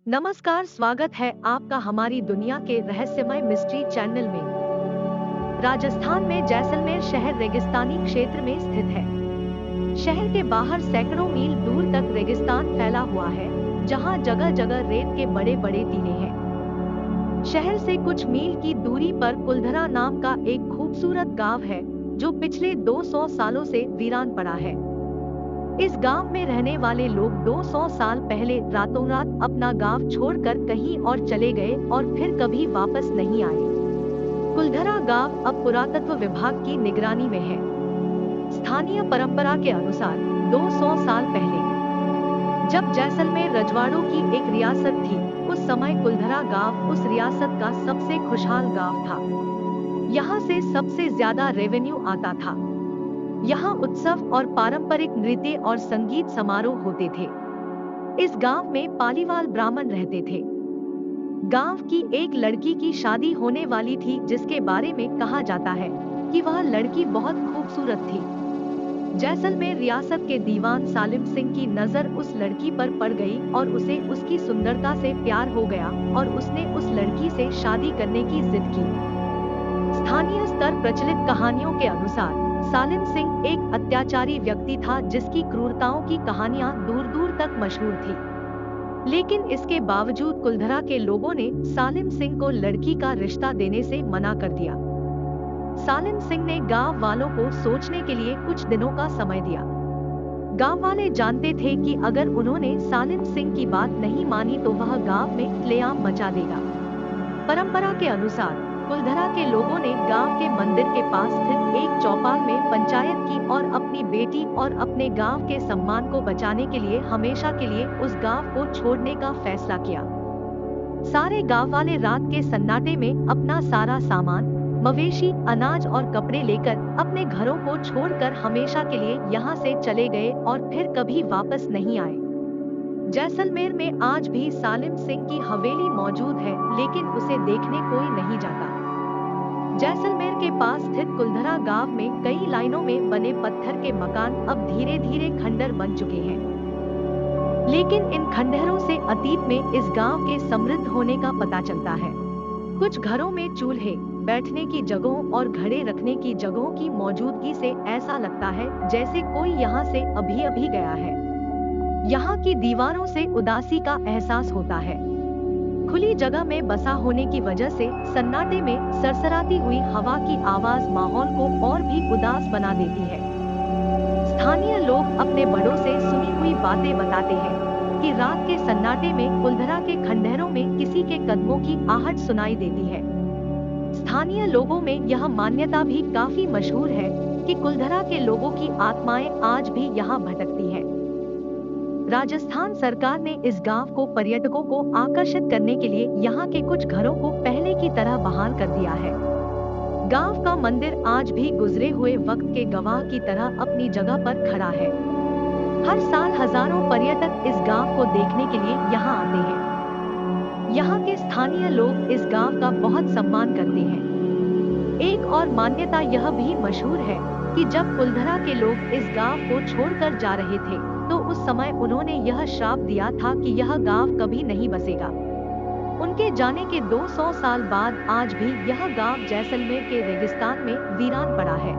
नमस्कार, स्वागत है आपका हमारी दुनिया के रहस्यमय मिस्ट्री चैनल में। राजस्थान में जैसलमेर शहर रेगिस्तानी क्षेत्र में स्थित है। शहर के बाहर सैकड़ों मील दूर तक रेगिस्तान फैला हुआ है, जहां जगह जगह रेत के बड़े बड़े टीले हैं। शहर से कुछ मील की दूरी पर कुलधरा नाम का एक खूबसूरत गांव है, जो पिछले 200 सालों से वीरान पड़ा है। इस गांव में रहने वाले लोग 200 साल पहले रातों रात अपना गांव छोड़कर कहीं और चले गए और फिर कभी वापस नहीं आए। कुलधरा गांव अब पुरातत्व विभाग की निगरानी में है। स्थानीय परंपरा के अनुसार 200 साल पहले जब जैसलमेर रजवाड़ों की एक रियासत थी, उस समय कुलधरा गांव उस रियासत का सबसे खुशहाल गांव था। यहाँ से सबसे ज्यादा रेवेन्यू आता था। यहाँ उत्सव और पारंपरिक नृत्य और संगीत समारोह होते थे। इस गांव में पालीवाल ब्राह्मण रहते थे। गांव की एक लड़की की शादी होने वाली थी, जिसके बारे में कहा जाता है कि वह लड़की बहुत खूबसूरत थी। जैसलमेर रियासत के दीवान सालिम सिंह की नजर उस लड़की पर पड़ गई और उसे उसकी सुंदरता से प्यार हो गया और उसने उस लड़की से शादी करने की जिद की। स्थानीय स्तर प्रचलित कहानियों के अनुसार सालिम सिंह एक अत्याचारी व्यक्ति था, जिसकी क्रूरताओं की कहानियां दूर दूर तक मशहूर थी। लेकिन इसके बावजूद कुलधरा के लोगों ने सालिम सिंह को लड़की का रिश्ता देने से मना कर दिया। सालिम सिंह ने गांव वालों को सोचने के लिए कुछ दिनों का समय दिया। गांव वाले जानते थे कि अगर उन्होंने सालिम सिंह की बात नहीं मानी तो वह गांव में खुलेआम मचा देगा। परंपरा के अनुसार कुलधरा के लोगों ने गांव के मंदिर के पास स्थित एक चौपाल में पंचायत की और अपनी बेटी और अपने गांव के सम्मान को बचाने के लिए हमेशा के लिए उस गांव को छोड़ने का फैसला किया। सारे गांव वाले रात के सन्नाटे में अपना सारा सामान, मवेशी, अनाज और कपड़े लेकर अपने घरों को छोड़कर हमेशा के लिए यहाँ से चले गए और फिर कभी वापस नहीं आए। जैसलमेर में आज भी सालिम सिंह की हवेली मौजूद है, लेकिन उसे देखने कोई नहीं जाता। जैसलमेर के पास स्थित कुलधरा गांव में कई लाइनों में बने पत्थर के मकान अब धीरे धीरे खंडर बन चुके हैं। लेकिन इन खंडहरों से अतीत में इस गांव के समृद्ध होने का पता चलता है। कुछ घरों में चूल्हे, बैठने की जगहों और घड़े रखने की जगहों की मौजूदगी से ऐसा लगता है जैसे कोई यहाँ से अभी अभी गया है। यहाँ की दीवारों से उदासी का एहसास होता है। खुली जगह में बसा होने की वजह से सन्नाटे में सरसराती हुई हवा की आवाज माहौल को और भी उदास बना देती है। स्थानीय लोग अपने बड़ों से सुनी हुई बातें बताते हैं कि रात के सन्नाटे में कुलधरा के खंडहरों में किसी के कदमों की आहट सुनाई देती है। स्थानीय लोगों में यह मान्यता भी काफी मशहूर है कि कुलधरा के लोगों की आत्माएं आज भी यहाँ भटकती है। राजस्थान सरकार ने इस गांव को पर्यटकों को आकर्षित करने के लिए यहाँ के कुछ घरों को पहले की तरह बहाल कर दिया है। गांव का मंदिर आज भी गुजरे हुए वक्त के गवाह की तरह अपनी जगह पर खड़ा है। हर साल हजारों पर्यटक इस गांव को देखने के लिए यहाँ आते हैं। यहाँ के स्थानीय लोग इस गांव का बहुत सम्मान करते हैं। एक और मान्यता यह भी मशहूर है कि जब कुलधरा के लोग इस गांव को छोड़कर जा रहे थे, तो उस समय उन्होंने यह श्राप दिया था कि यह गांव कभी नहीं बसेगा। उनके जाने के 200 साल बाद आज भी यह गांव जैसलमेर के रेगिस्तान में वीरान पड़ा है।